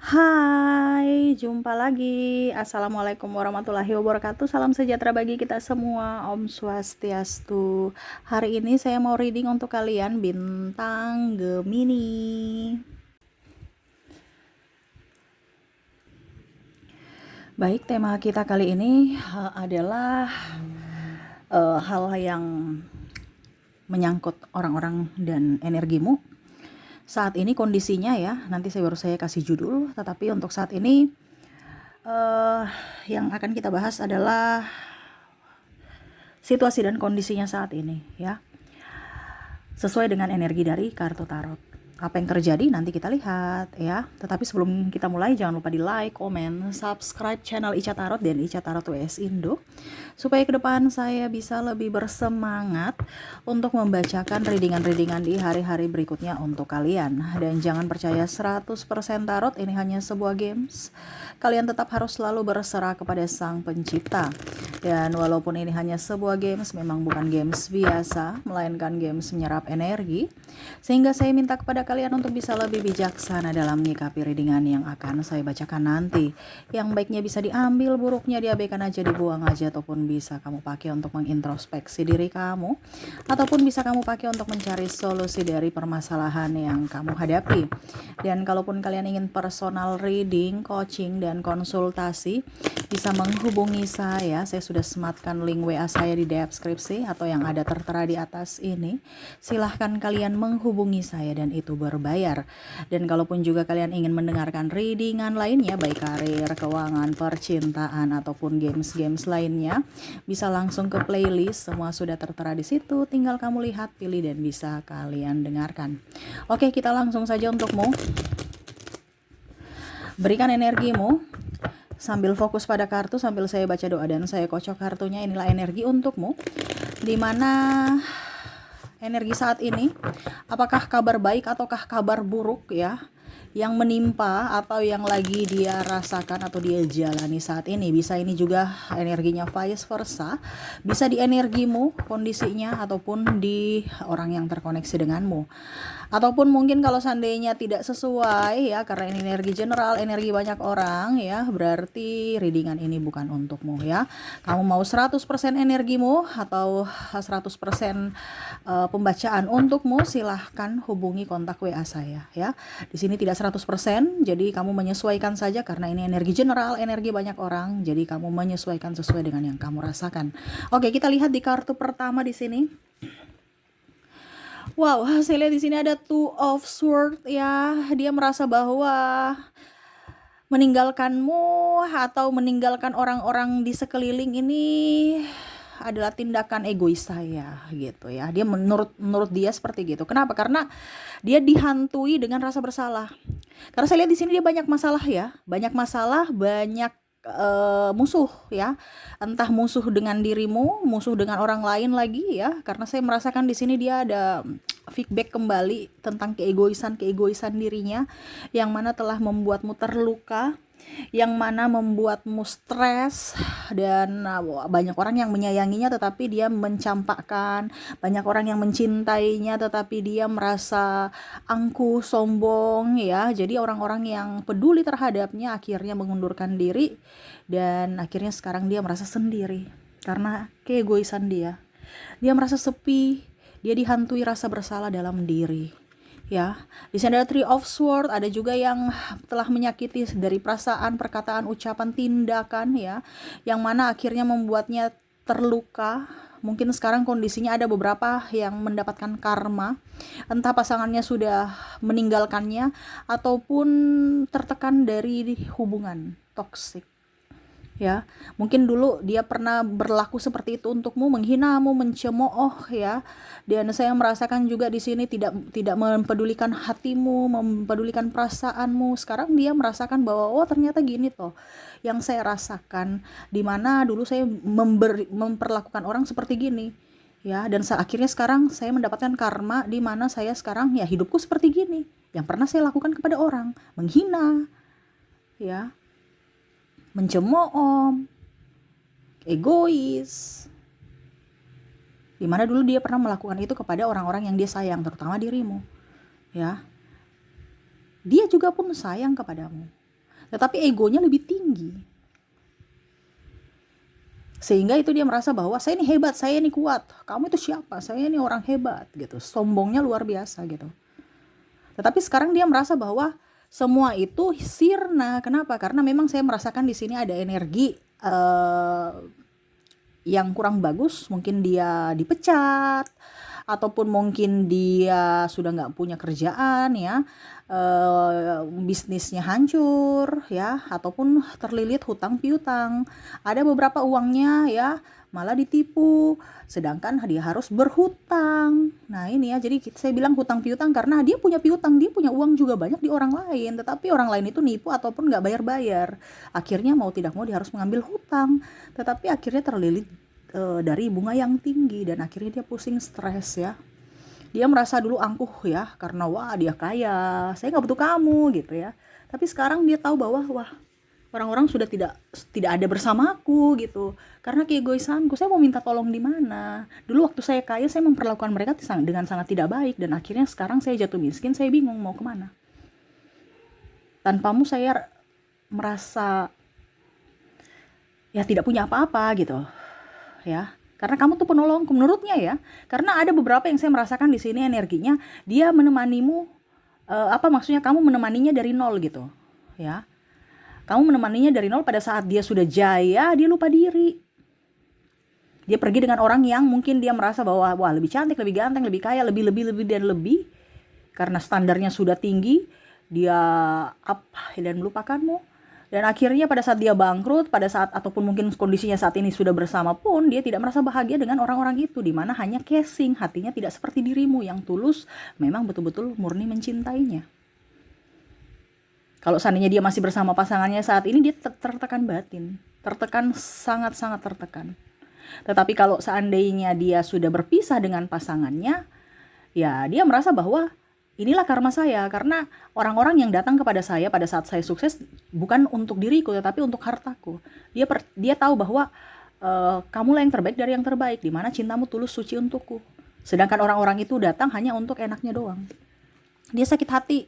Hai, jumpa lagi. Assalamualaikum warahmatullahi wabarakatuh. Salam sejahtera bagi kita semua. Om Swastiastu. Hari ini saya mau reading untuk kalian bintang Gemini. Baik, tema kita kali ini adalah hal yang menyangkut orang-orang dan energimu. Saat ini kondisinya ya, nanti saya kasih judul, tetapi untuk saat ini yang akan kita bahas adalah situasi dan kondisinya saat ini ya. Sesuai dengan energi dari kartu tarot. Apa yang terjadi nanti kita lihat ya. Tetapi sebelum kita mulai jangan lupa di like, komen, subscribe channel Ica Tarot dan Ica Tarot WS Indo supaya ke depan saya bisa lebih bersemangat untuk membacakan readingan-readingan di hari-hari berikutnya untuk kalian. Dan jangan percaya 100% tarot ini hanya sebuah games. Kalian tetap harus selalu berserah kepada Sang Pencipta. Dan walaupun ini hanya sebuah games, memang bukan games biasa, melainkan games menyerap energi. Sehingga saya minta kepada kalian untuk bisa lebih bijaksana dalam menyikapi readingan yang akan saya bacakan nanti. Yang baiknya bisa diambil, buruknya diabaikan aja, dibuang aja, ataupun bisa kamu pakai untuk mengintrospeksi diri kamu, ataupun bisa kamu pakai untuk mencari solusi dari permasalahan yang kamu hadapi. Dan kalaupun kalian ingin personal reading, coaching, dan konsultasi, bisa menghubungi saya sudah sematkan link WA saya di deskripsi atau yang ada tertera di atas ini. Silahkan kalian menghubungi saya dan itu berbayar. Dan kalaupun juga kalian ingin mendengarkan readingan lainnya, baik karir, keuangan, percintaan, ataupun games-games lainnya, bisa langsung ke playlist, semua sudah tertera di situ. Tinggal kamu lihat, pilih, dan bisa kalian dengarkan. Oke, kita langsung saja untukmu. Berikan energimu sambil fokus pada kartu, sambil saya baca doa dan saya kocok kartunya. Inilah energi untukmu, dimana energi saat ini, apakah kabar baik ataukah kabar buruk ya, yang menimpa atau yang lagi dia rasakan atau dia jalani saat ini. Bisa ini juga energinya vice versa, bisa di energimu kondisinya, ataupun di orang yang terkoneksi denganmu. Ataupun mungkin kalau seandainya tidak sesuai ya, karena ini energi general, energi banyak orang ya, berarti readingan ini bukan untukmu ya. Kamu mau 100% energimu atau 100% pembacaan untukmu, silahkan hubungi kontak WA saya ya. Di sini tidak 100%, jadi kamu menyesuaikan saja karena ini energi general, energi banyak orang, jadi kamu menyesuaikan sesuai dengan yang kamu rasakan. Oke, kita lihat di kartu pertama di sini. Wow, saya lihat di sini ada Two of Swords ya. Dia merasa bahwa meninggalkanmu atau meninggalkan orang-orang di sekeliling ini adalah tindakan egois saya gitu ya. Dia menurut dia seperti gitu. Kenapa? Karena dia dihantui dengan rasa bersalah. Karena saya lihat di sini dia banyak masalah ya, banyak masalah, banyak musuh ya, entah musuh dengan dirimu, musuh dengan orang lain lagi ya. Karena saya merasakan di sini dia ada feedback kembali tentang keegoisan dirinya, yang mana telah membuatmu terluka, yang mana membuatmu stres, dan banyak orang yang menyayanginya tetapi dia mencampakkan, banyak orang yang mencintainya tetapi dia merasa angkuh, sombong ya. Jadi orang-orang yang peduli terhadapnya akhirnya mengundurkan diri, dan akhirnya sekarang dia merasa sendiri karena keegoisan dia. Dia merasa sepi, dia dihantui rasa bersalah dalam diri. Ya, di sini ada Three of Swords, ada juga yang telah menyakiti dari perasaan, perkataan, ucapan, tindakan ya, yang mana akhirnya membuatnya terluka. Mungkin sekarang kondisinya ada beberapa yang mendapatkan karma, entah pasangannya sudah meninggalkannya ataupun tertekan dari hubungan toksik. Ya, mungkin dulu dia pernah berlaku seperti itu untukmu, menghinamu, mencemooh ya. Dan saya merasakan juga di sini tidak mempedulikan hatimu, mempedulikan perasaanmu. Sekarang dia merasakan bahwa oh ternyata gini toh yang saya rasakan, dimana dulu saya memperlakukan orang seperti gini ya, dan akhirnya sekarang saya mendapatkan karma di mana saya sekarang ya hidupku seperti gini yang pernah saya lakukan kepada orang, menghina ya, mencemooh, egois. Dimana dulu dia pernah melakukan itu kepada orang-orang yang dia sayang, terutama dirimu. Ya. Dia juga pun sayang kepadamu. tetapi egonya lebih tinggi. Sehingga itu dia merasa bahwa saya ini hebat, saya ini kuat, kamu itu siapa, saya ini orang hebat gitu. Sombongnya luar biasa gitu. Tetapi sekarang dia merasa bahwa semua itu sirna. Kenapa? Karena memang saya merasakan di sini ada energi yang kurang bagus. Mungkin dia dipecat, ataupun mungkin dia sudah nggak punya kerjaan ya, bisnisnya hancur ya, ataupun terlilit hutang piutang. Ada beberapa uangnya ya malah ditipu, sedangkan dia harus berhutang. Nah ini ya, jadi saya bilang hutang piutang karena dia punya piutang, dia punya uang juga banyak di orang lain, tetapi orang lain itu nipu ataupun nggak bayar-bayar. Akhirnya mau tidak mau dia harus mengambil hutang, tetapi akhirnya terlilit dari bunga yang tinggi, dan akhirnya dia pusing, stres ya. Dia merasa dulu angkuh ya, karena wah dia kaya, saya nggak butuh kamu gitu ya. Tapi sekarang dia tahu bahwa wah, orang-orang sudah tidak ada bersamaku gitu, karena keegoisanku. Saya mau minta tolong di mana? Dulu waktu saya kaya, saya memperlakukan mereka dengan sangat tidak baik, dan akhirnya sekarang saya jatuh miskin, saya bingung mau kemana. Tanpamu saya merasa ya tidak punya apa-apa gitu ya, karena kamu tuh penolongku menurutnya ya. Karena ada beberapa yang saya merasakan di sini energinya, dia menemanimu, apa maksudnya, kamu menemaninya dari nol gitu ya. Kamu menemaninya dari nol, pada saat dia sudah jaya, dia lupa diri. Dia pergi dengan orang yang mungkin dia merasa bahwa wah lebih cantik, lebih ganteng, lebih kaya, lebih dan lebih. Karena standarnya sudah tinggi, dia up dan melupakanmu. Dan akhirnya pada saat dia bangkrut, pada saat ataupun mungkin kondisinya saat ini sudah bersama pun, dia tidak merasa bahagia dengan orang-orang itu, di mana hanya casing, hatinya tidak seperti dirimu yang tulus, memang betul-betul murni mencintainya. Kalau seandainya dia masih bersama pasangannya saat ini, dia tertekan batin, tertekan, sangat-sangat tertekan. Tetapi kalau seandainya dia sudah berpisah dengan pasangannya, ya dia merasa bahwa inilah karma saya, karena orang-orang yang datang kepada saya pada saat saya sukses bukan untuk diriku, tetapi untuk hartaku. Dia tahu bahwa kamulah yang terbaik dari yang terbaik, di mana cintamu tulus suci untukku. Sedangkan orang-orang itu datang hanya untuk enaknya doang. Dia sakit hati.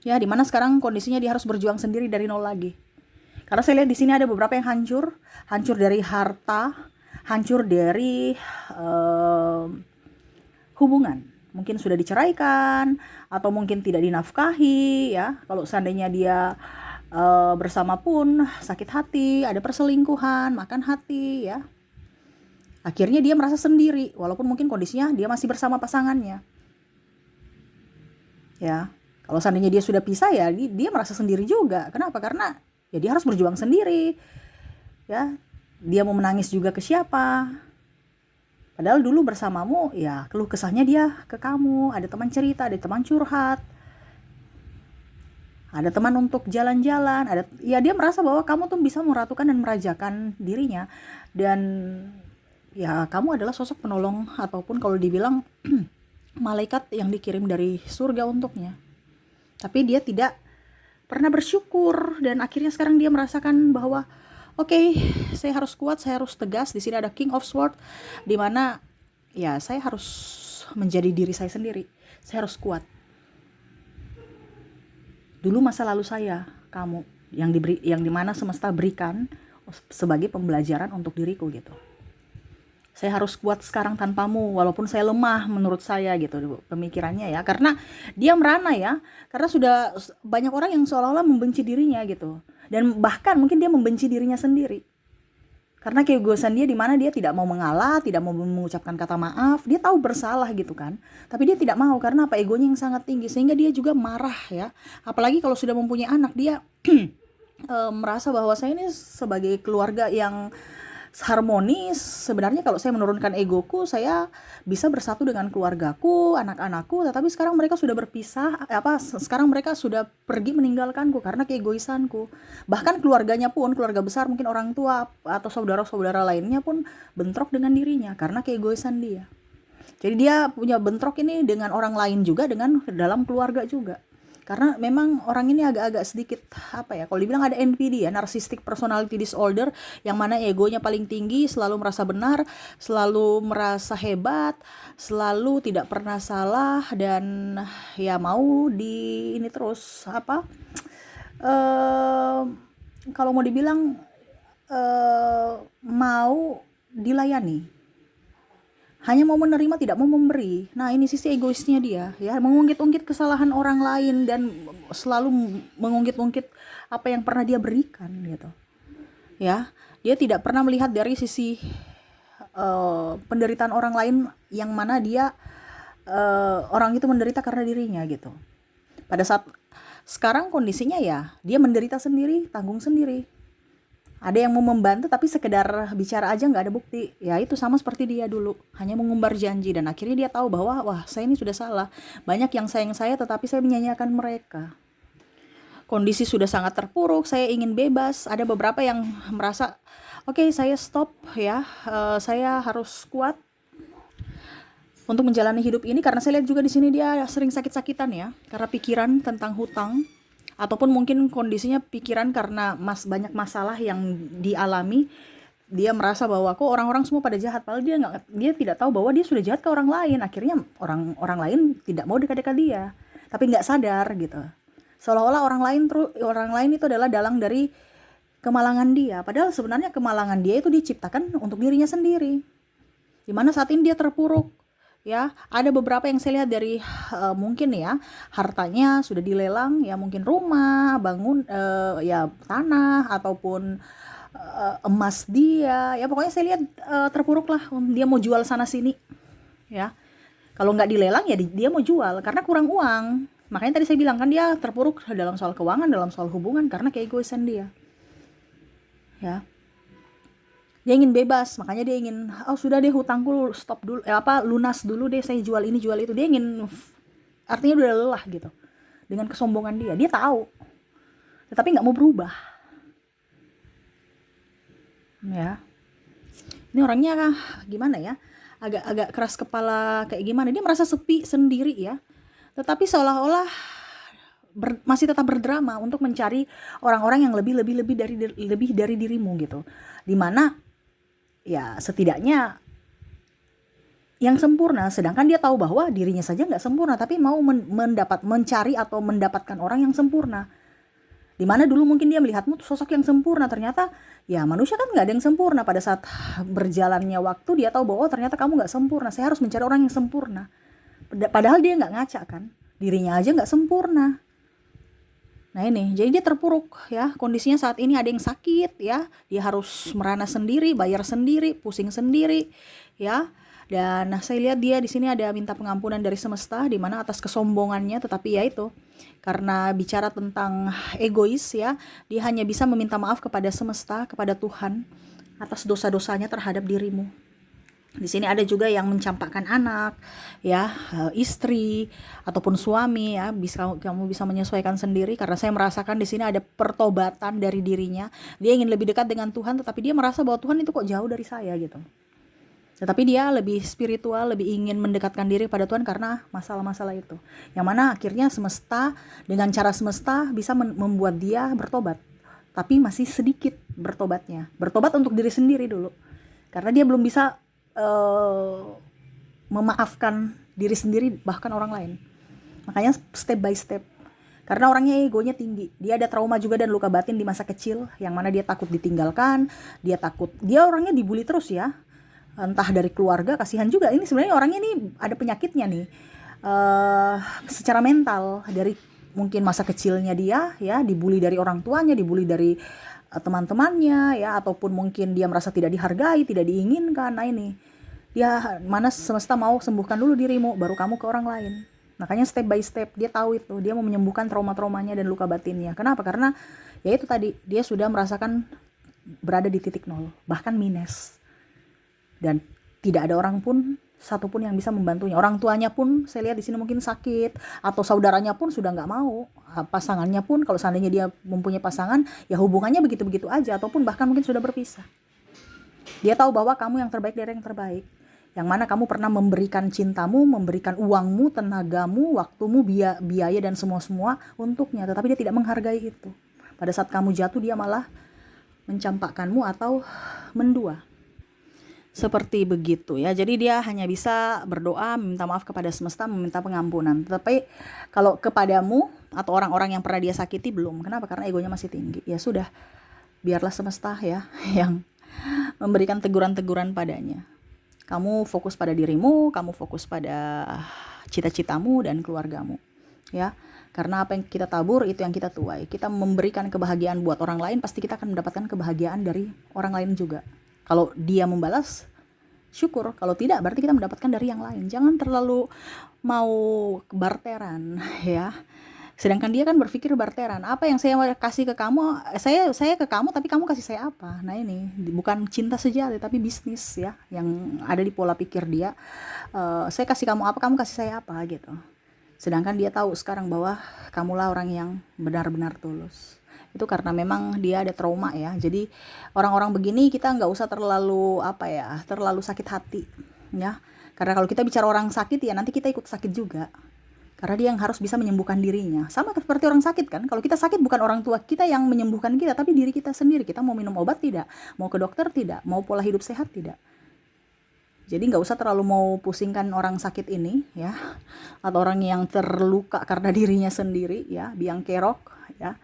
Ya, di mana sekarang kondisinya dia harus berjuang sendiri dari nol lagi. Karena saya lihat di sini ada beberapa yang hancur dari harta, hancur dari hubungan. Mungkin sudah diceraikan, atau mungkin tidak dinafkahi ya. Kalau seandainya dia bersama pun sakit hati, ada perselingkuhan, makan hati ya. Akhirnya dia merasa sendiri, walaupun mungkin kondisinya dia masih bersama pasangannya. Ya, kalau seandainya dia sudah pisah ya, dia merasa sendiri juga. Kenapa? Karena ya dia harus berjuang sendiri. Ya, dia mau menangis juga ke siapa? Padahal dulu bersamamu ya keluh kesahnya dia ke kamu, ada teman cerita, ada teman curhat, ada teman untuk jalan-jalan, ya dia merasa bahwa kamu tuh bisa meratukan dan merajakan dirinya, dan ya kamu adalah sosok penolong, ataupun kalau dibilang malaikat yang dikirim dari surga untuknya. Tapi dia tidak pernah bersyukur, dan akhirnya sekarang dia merasakan bahwa Oke, saya harus kuat, saya harus tegas. Di sini ada King of Swords, di mana ya saya harus menjadi diri saya sendiri. Saya harus kuat. Dulu masa lalu saya, kamu yang dimana semesta berikan sebagai pembelajaran untuk diriku gitu. Saya harus kuat sekarang tanpamu, walaupun saya lemah menurut saya gitu pemikirannya ya. Karena dia merana ya, karena sudah banyak orang yang seolah-olah membenci dirinya gitu. Dan bahkan mungkin dia membenci dirinya sendiri. Karena keegoisan dia di mana dia tidak mau mengalah, tidak mau mengucapkan kata maaf, dia tahu bersalah gitu kan. Tapi dia tidak mau karena apa, egonya yang sangat tinggi, sehingga dia juga marah ya. Apalagi kalau sudah mempunyai anak, dia merasa bahwa saya ini sebagai keluarga yang harmonis. Sebenarnya kalau saya menurunkan egoku, saya bisa bersatu dengan keluargaku, anak-anakku, tetapi sekarang mereka sudah berpisah, sekarang mereka sudah pergi meninggalkanku karena keegoisanku. Bahkan keluarganya pun, keluarga besar, mungkin orang tua atau saudara-saudara lainnya pun bentrok dengan dirinya karena keegoisan dia. Jadi dia punya bentrok ini dengan orang lain juga, dengan dalam keluarga juga. Karena memang orang ini agak-agak sedikit kalau dibilang ada NPD ya, narcissistic personality disorder, yang mana egonya paling tinggi, selalu merasa benar, selalu merasa hebat, selalu tidak pernah salah, dan ya mau di ini terus eh, kalau mau dibilang mau dilayani, hanya mau menerima tidak mau memberi. Nah, ini sisi egoisnya dia, ya, mengungkit-ungkit kesalahan orang lain dan selalu mengungkit-ungkit apa yang pernah dia berikan gitu. Ya, dia tidak pernah melihat dari sisi penderitaan orang lain, yang mana dia orang itu menderita karena dirinya gitu. Pada saat sekarang kondisinya ya dia menderita sendiri, tanggung sendiri. Ada yang mau membantu tapi sekedar bicara aja nggak ada bukti. Ya itu sama seperti dia dulu, hanya mengumbar janji, dan akhirnya dia tahu bahwa wah, saya ini sudah salah. Banyak yang sayang saya tetapi saya menyanyiakan mereka. Kondisi sudah sangat terpuruk, saya ingin bebas. Ada beberapa yang merasa oke, saya stop ya, saya harus kuat untuk menjalani hidup ini, karena saya lihat juga di sini dia sering sakit-sakitan ya, karena pikiran tentang hutang, ataupun mungkin kondisinya pikiran karena banyak masalah yang dialami. Dia merasa bahwa kok orang-orang semua pada jahat, padahal dia tidak tahu bahwa dia sudah jahat ke orang lain. Akhirnya orang lain tidak mau dekat-dekat dia, tapi nggak sadar gitu. Seolah-olah orang lain itu adalah dalang dari kemalangan dia, padahal sebenarnya kemalangan dia itu diciptakan untuk dirinya sendiri. Dimana saat ini dia terpuruk, ya. Ada beberapa yang saya lihat dari mungkin ya hartanya sudah dilelang, ya, mungkin rumah, bangun, ya, tanah, ataupun emas dia, ya, pokoknya saya lihat terpuruk lah. Dia mau jual sana sini, ya. Kalau nggak dilelang ya dia mau jual karena kurang uang. Makanya tadi saya bilang kan dia terpuruk dalam soal keuangan, dalam soal hubungan, karena keegoisan dia, ya. Dia ingin bebas, makanya dia ingin, oh sudah deh, hutangku stop dulu, lunas dulu deh, saya jual ini jual itu. Dia ingin, artinya udah lelah gitu dengan kesombongan dia tahu, tetapi nggak mau berubah, ya. Ini orangnya gimana ya, agak keras kepala kayak gimana, dia merasa sepi sendiri ya, tetapi seolah-olah masih tetap berdrama untuk mencari orang-orang yang lebih dari dirimu gitu, dimana ya setidaknya yang sempurna, sedangkan dia tahu bahwa dirinya saja nggak sempurna, tapi mau mencari atau mendapatkan orang yang sempurna. Dimana dulu mungkin dia melihatmu sosok yang sempurna, ternyata ya manusia kan nggak ada yang sempurna. Pada saat berjalannya waktu dia tahu bahwa ternyata kamu nggak sempurna, saya harus mencari orang yang sempurna. Padahal dia nggak ngaca kan, dirinya aja nggak sempurna. Nah ini, jadi dia terpuruk ya, kondisinya saat ini ada yang sakit ya, dia harus merana sendiri, bayar sendiri, pusing sendiri ya. Dan saya lihat dia di sini ada minta pengampunan dari semesta, di mana atas kesombongannya, tetapi ya itu karena bicara tentang egois ya, dia hanya bisa meminta maaf kepada semesta, kepada Tuhan atas dosa-dosanya terhadap dirimu. Di sini ada juga yang mencampakkan anak, ya, istri ataupun suami ya. Kamu bisa menyesuaikan sendiri, karena saya merasakan di sini ada pertobatan dari dirinya. Dia ingin lebih dekat dengan Tuhan, tetapi dia merasa bahwa Tuhan itu kok jauh dari saya gitu. Tetapi dia lebih spiritual, lebih ingin mendekatkan diri pada Tuhan karena masalah-masalah itu. Yang mana akhirnya semesta, dengan cara semesta bisa membuat dia bertobat. Tapi masih sedikit bertobatnya. Bertobat untuk diri sendiri dulu. Karena dia belum bisa memaafkan diri sendiri, bahkan orang lain. Makanya step by step, karena orangnya egonya tinggi, dia ada trauma juga dan luka batin di masa kecil, yang mana dia takut ditinggalkan, dia orangnya dibully terus ya, entah dari keluarga, kasihan juga. Ini sebenarnya orangnya ini ada penyakitnya nih, secara mental, dari mungkin masa kecilnya dia ya dibully dari orang tuanya, dibully dari teman-temannya ya, ataupun mungkin dia merasa tidak dihargai, tidak diinginkan. Nah ini dia, mana semesta mau sembuhkan dulu dirimu baru kamu ke orang lain. Makanya step by step dia tahu itu, dia mau menyembuhkan trauma-traumanya dan luka batinnya. Kenapa? Karena ya itu tadi, dia sudah merasakan berada di titik nol, bahkan minus, dan tidak ada orang pun satupun yang bisa membantunya. Orang tuanya pun saya lihat di sini mungkin sakit, atau saudaranya pun sudah nggak mau, pasangannya pun kalau seandainya dia mempunyai pasangan ya hubungannya begitu-begitu aja, ataupun bahkan mungkin sudah berpisah. Dia tahu bahwa kamu yang terbaik dari yang terbaik, yang mana kamu pernah memberikan cintamu, memberikan uangmu, tenagamu, waktumu, biaya dan semua untuknya, tetapi dia tidak menghargai itu. Pada saat kamu jatuh dia malah mencampakkanmu atau mendua. Seperti begitu ya. Jadi dia hanya bisa berdoa, meminta maaf kepada semesta, meminta pengampunan. Tetapi kalau kepadamu atau orang-orang yang pernah dia sakiti belum. Kenapa? Karena egonya masih tinggi. Ya sudah, biarlah semesta ya yang memberikan teguran-teguran padanya. Kamu fokus pada dirimu, kamu fokus pada cita-citamu dan keluargamu. Ya, karena apa yang kita tabur itu yang kita tuai. Kita memberikan kebahagiaan buat orang lain, pasti kita akan mendapatkan kebahagiaan dari orang lain juga. Kalau dia membalas, syukur. Kalau tidak, berarti kita mendapatkan dari yang lain. Jangan terlalu mau barteran ya. Sedangkan dia kan berpikir barteran. Apa yang saya kasih ke kamu, saya ke kamu, tapi kamu kasih saya apa? Nah ini bukan cinta sejati, tapi bisnis ya, yang ada di pola pikir dia. Saya kasih kamu apa, kamu kasih saya apa gitu. Sedangkan dia tahu sekarang bahwa kamulah orang yang benar-benar tulus. Itu karena memang dia ada trauma ya. Jadi orang-orang begini kita nggak usah terlalu terlalu sakit hati ya. Karena kalau kita bicara orang sakit ya nanti kita ikut sakit juga. Karena dia yang harus bisa menyembuhkan dirinya. Sama seperti orang sakit kan. Kalau kita sakit bukan orang tua kita yang menyembuhkan kita, tapi diri kita sendiri. Kita mau minum obat tidak, mau ke dokter tidak, mau pola hidup sehat tidak. Jadi nggak usah terlalu mau pusingkan orang sakit ini ya, atau orang yang terluka karena dirinya sendiri ya, biang kerok ya.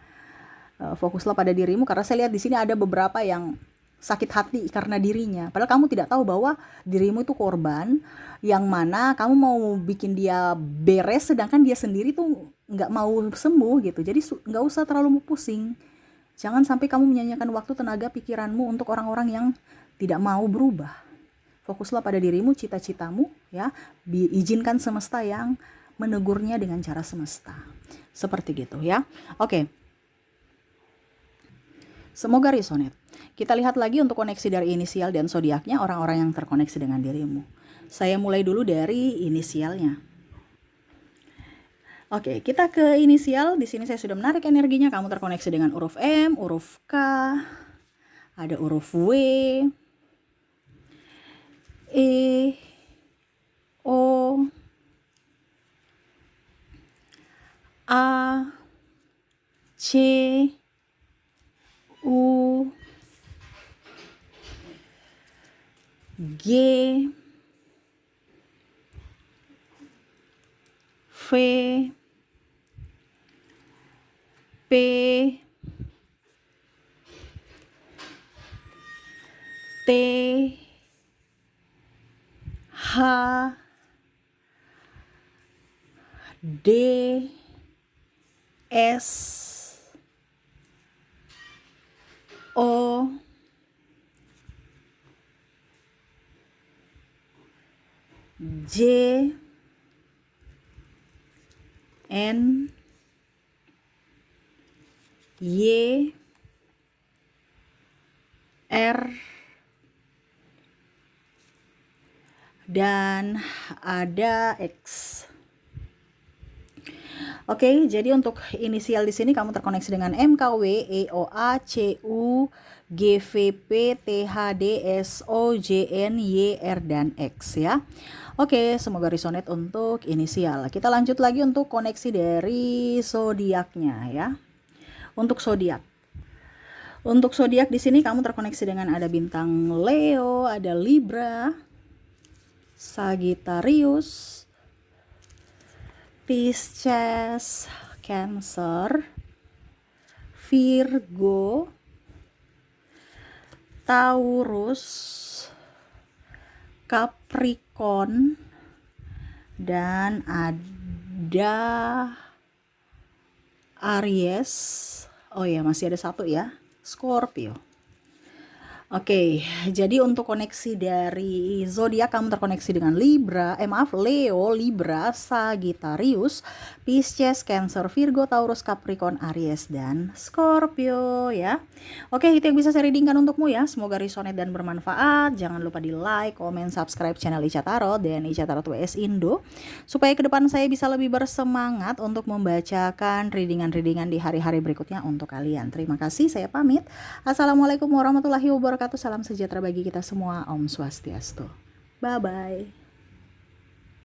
Fokuslah pada dirimu, karena saya lihat di sini ada beberapa yang sakit hati karena dirinya. Padahal kamu tidak tahu bahwa dirimu itu korban yang mana kamu mau bikin dia beres, sedangkan dia sendiri tuh nggak mau sembuh gitu. Jadi nggak usah terlalu pusing. Jangan sampai kamu menyanyikan waktu, tenaga, pikiranmu untuk orang-orang yang tidak mau berubah. Fokuslah pada dirimu, cita-citamu ya. Izinkan semesta yang menegurnya dengan cara semesta. Seperti gitu ya. Oke. Semoga resonate. Kita lihat lagi untuk koneksi dari inisial dan zodiaknya, orang-orang yang terkoneksi dengan dirimu. Saya mulai dulu dari inisialnya. Oke, kita ke inisial. Di sini saya sudah menarik energinya. Kamu terkoneksi dengan huruf M, huruf K, ada huruf W, E, O, A, C, U, G, V, P, T, H, D, S, O, J, N, Y, R, dan ada X. Oke, jadi untuk inisial di sini kamu terkoneksi dengan M, K, W, E, O, A, C, U, G, V, P, T, H, D, S, O, J, N, Y, R, dan X ya. Oke, semoga resonate untuk inisial. Kita lanjut lagi untuk koneksi dari zodiaknya ya. Untuk zodiak. Untuk zodiak di sini kamu terkoneksi dengan ada bintang Leo, ada Libra, Sagittarius, Pisces, Cancer, Virgo, Taurus, Capricorn, dan ada Aries. Oh ya, masih ada satu ya, Scorpio. Oke, jadi untuk koneksi dari zodiak kamu terkoneksi dengan Leo, Libra, Sagittarius, Pisces, Cancer, Virgo, Taurus, Capricorn, Aries, dan Scorpio ya. Oke, itu yang bisa saya readingkan untukmu ya. Semoga resonate dan bermanfaat. Jangan lupa di like, komen, subscribe channel Ica Tarot dan Ica Tarot WS Indo, supaya ke depan saya bisa lebih bersemangat untuk membacakan readingan-readingan di hari-hari berikutnya untuk kalian. Terima kasih, saya pamit. Assalamualaikum warahmatullahi wabarakatuh. Salam sejahtera bagi kita semua. Om Swastiastu. Bye-bye.